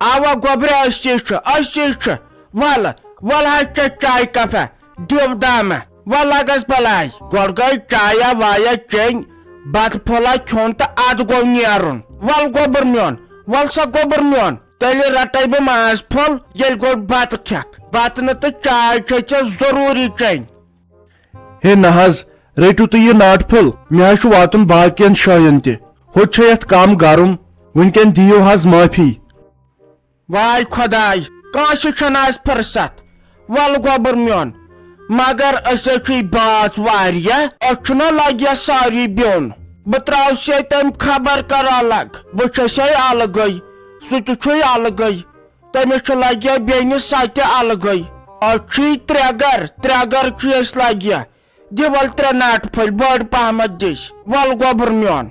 اوا گوبرِ أسۍ ول ول حظ چے چاے کپا دِو داما ول لگس بلاے گۄڈٕ گٔے چایا وایا چیٚنۍ بتہٕ پھوٚلا کھیوٚن تہٕ ادٕ گوٚو نیرُن ول گوبر میون ول سا گوبر میون تیٚلہِ رٹے بہٕ ماز پھوٚل ییٚلہِ گۄڈٕ بتہٕ کھٮ۪کھ بتہٕ نہٕ تہٕ چاے چھے ژےٚ ضروٗری چیٚنۍ ہے نہ حظ رٔٹِو تُہۍ یہِ ناٹہٕ پھوٚل مےٚ حظ چھُ واتُن باقین جاین تہِ ہوٚتہِ چھُ یتھ کم گرم وُنکٮ۪ن دِیِو حظ معٲفی واے خۄداے کٲنٛسہِ چھنہٕ آز فرست ول گوبر میون مگر أسۍ چھُے باژ واریاہ أسۍ چھُنہ لگہِ ساری بیوٚن بہٕ تراوسے تٔمۍ خبر کر الگ بہٕ چھسے الگے سُہ تہِ چھُے الگے تٔمِس چھُ لگہِ بیٚنہِ سۄ تہِ الگے أسۍ چھُے ترٛےٚ گر چھُ أسۍ لگہِ دِ ول 3 ناٹہٕ پھٔلۍ بٔڑ پہمتھ دِس ول گوبر میون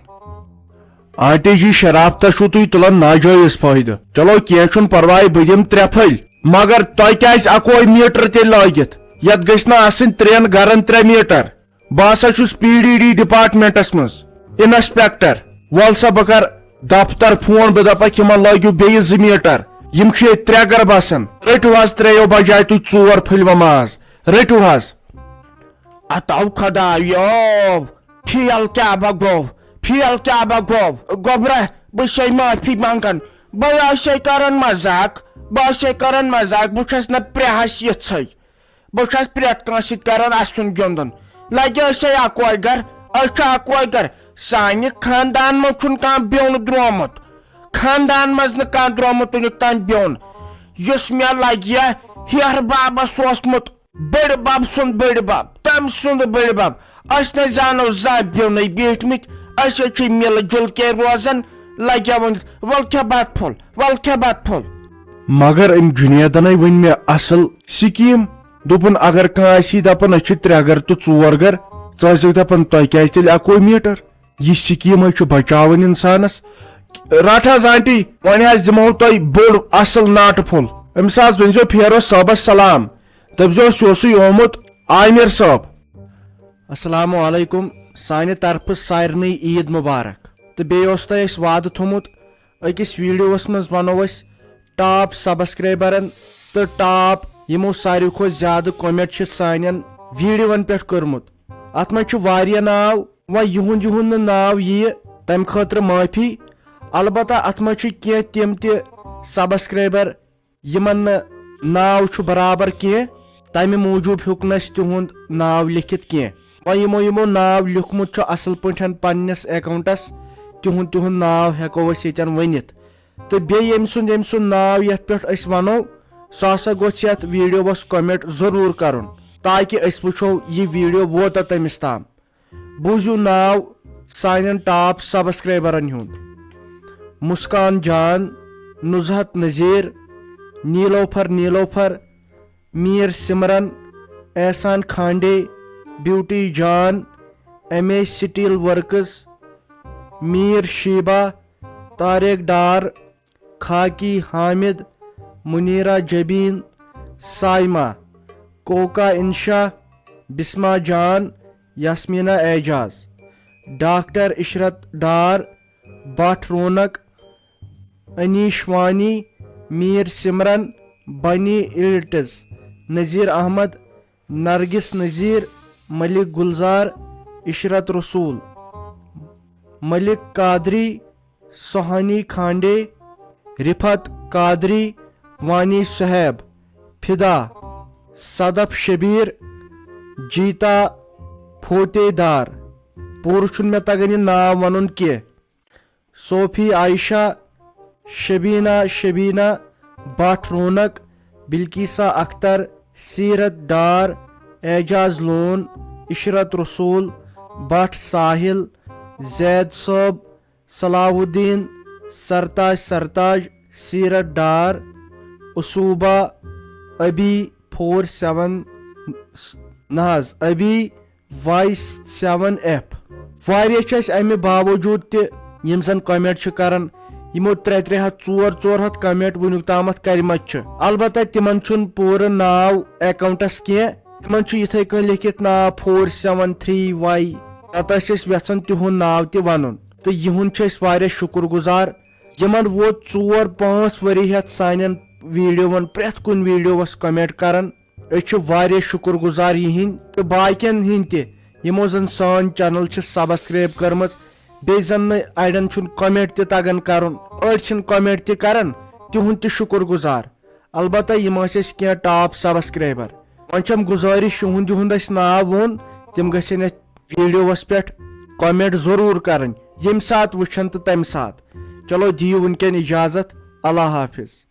آنٹی جی شرافت چھُو تُہۍ تُلان ناجٲیز فٲیدٕ چلو کینٛہہ چھُنہٕ پرواے بہٕ دِمہٕ 3 پھٔلۍ مگر تۄہہِ کیازِ اکوے میٖٹر تیٚلہِ لٲگِتھ یتھ گژھِ نہٕ آسٕنۍ 3 گرن 3 میٖٹر بہٕ ہسا چھُس PDD ڈپارٹمنٹس منٛز انسپیکٹر ول سا بہٕ کرٕ دفتر فون بہٕ دپکھ یِمن لٲگِو بیٚیہِ 2 میٖٹر یِم چھِ ییٚتہِ 3 گر بسان رٔٹِو حظ 3 بجاے تُہۍ 4 پھٔلۍ وۄنۍ ماز رٔٹِو حظ اتو خۄدایو فیل کیٛاہ گوٚو گوبرا بہٕ چھسے معٲفی منگان بہٕ آسے کران مزاق بہٕ چھس نہٕ پرٛہس یِژھے بہٕ چھس پرٛٮ۪تھ کٲنٛسہِ سۭتۍ کران اسُن گِنٛدُن لگہِ أسے اکوے گر أسۍ چھِ اکوے گر سانہِ خاندان منٛز چھُنہٕ کانٛہہ بیوٚن درٛومُت خاندان منٛز نہٕ کانٛہہ درٛومُت وُنیُک تام بیوٚن یُس مےٚ لگہِ ہیرٕ بابس اوسمُت بٔڑِ بب سُنٛد بٔڑِ بب تٔمۍ سُنٛد بٔڑِ بب أسۍ نَے زانو زانٛہہ بیوٚنٕے بیٖٹھمٕتۍ أسۍ چھِ مِلہٕ جُل کے روزان لگیا ؤنِتھ ول کھےٚ بتہٕ پھوٚل مگر أمۍ جُنیدن ؤنۍ مےٚ اصل سکیٖم دوٚپُن اگر کانٛہہ آسی دپان أسۍ چھِ 3 گر تہٕ 4 گر ژٕ ٲسِکھ دپان تۄہہِ کیازِ تیٚلہِ اکوے میٖٹر یہِ سکیٖم حظ چھُ بچاوان انسانس رٹ حظ آنٹی وۄنۍ حظ دِمہو تۄہہِ بوٚڑ اصل ناٹہٕ پھوٚل أمِس حظ ؤنۍزیو پھیروز صٲبس سلام دٔپزیوس یہِ اوسُے آمُت عامر صٲب السلام علیکم سانہِ طرفہٕ سارنٕے عید مبارک تہٕ بیٚیہِ اوس تۄہہِ اَسہِ وعدٕ تھوٚمُت أکِس ویٖڈیووس منٛز ونو أسۍ ٹاپ سبسکرایبرن تہٕ ٹاپ یِمو ساروی کھۄتہٕ زیادٕ کومنٹ چھِ سانٮ۪ن ویٖڈیوون پٮ۪ٹھ کوٚرمُت اتھ منٛز چھُ واریاہ ناو وۄنۍ یِہُنٛد نہٕ ناو یِیہِ تمہِ خٲطرٕ معٲفی البتہ اتھ منٛز چھِ کینٛہہ تِم تہِ سبسکرایبر یِمن نہٕ ناو چھُ برابر کینٛہہ تمہِ موٗجوٗب ہیوٚک نہٕ اَسہِ تِہُنٛد ناو لیکھِتھ کینٛہہ وۄنۍ یِمو ناو لیوٗکھمُت چھُ اصل پٲٹھۍ پننِس اکاونٹس تِہُنٛد ناو ہٮ۪کو أسۍ ییٚتٮ۪ن ؤنِتھ تہٕ بیٚیہِ ییٚمہِ سُنٛد ناو یتھ پٮ۪ٹھ أسۍ ونو سُہ ہسا گوٚژھ یتھ ویٖڈیووس کومنٹ ضروٗر کرُن تاکہِ أسۍ وٕچھو یہِ ویٖڈیو ووتا تٔمِس تام بوٗزِو ناو سانٮ۪ن ٹاپ سبسکرایبرن ہُنٛد مسکان جان نُزہت نذیٖر نیٖلوفر میٖر سمرن احسان کھانڈے بیوٹی جان MA سٹیل ورکس میٖر شیبا طارق ڈار خاکی حامد منیرا جبین سائمہ کوکا انشا بسما جان یاسمینا اعجاز ڈاکٹر عشرت ڈار بٹ رونق انیش وانی میٖر سمرن بنی ایلٹز نذیر احمد نرگس نذیر ملک گلزار عشرت رسول ملک قادری سہانی کھانڈے رفت قادری وانی صہیب فدا صدف شبیر جیتا فوتے دار پوٗرٕ چھُنہٕ مےٚ تگان یہِ ناو ونُن کینٛہہ صوفی عائشہ شبینا بٹ رونق بلکیسا اختر سیرت ڈار اعجاز لون عشرت رسول بٹ ساحل زید صٲب صلاح الدین سرتاج سیرت ڈار اصوبہ ابی 47 نہ حظ ابی Y7F واریاہ چھِ اَسہِ امہِ باوجوٗد تہِ یِم زن کومنٹ چھِ کران یِمو 300 400 کومنٹ وُنیُک تامتھ کرِمژ چھِ البتہ تِمن چھُنہٕ پوٗرٕ ناو اکاونٹس کینٛہہ تِمن چھُ یِتھٕے کٔنۍ لیکھِتھ ناو 473Y نتہٕ ٲسۍ أسۍ یژھان تِہُنٛد ناو تہِ ونُن تہٕ یِہُنٛد چھِ أسۍ واریاہ شُکر گُزار یمن ووت 4-5 ؤری ہیتھ سانٮ۪ن ویڈیوون پرٛٮ۪تھ کُنہِ ویڈیوس کمنٹ کران أسۍ چھِ واریاہ شُکر گُزار یِہنٛدۍ تہٕ باقین ہٕنٛدۍ تہِ یِمو زن سٲنۍ چینل چھِ سبسکرایب کٔرمٕژ بیٚیہِ زن نہٕ اڑٮ۪ن چھُنہٕ کمنٹ تہِ تگان کرُن أڑۍ چھِنہٕ کمنٹ تہِ کران تِہُنٛد تہِ شُکر گُزار البتہ یِم ٲسۍ أسۍ کینٛہہ ٹاپ سبسکرایبر وۄنۍ چھم گُزٲرِش یِہُنٛد یِہُنٛد اسہِ ناو ووٚن تِم گژھن اتھ ویڈیوس پٮ۪ٹھ کمنٹ ضروٗر کرٕنۍ ییٚمہِ ساتہٕ وٕچھن تہٕ تمہِ ساتہٕ چلو دِیِو وٕنکٮ۪ن اجازت اللہ حافظ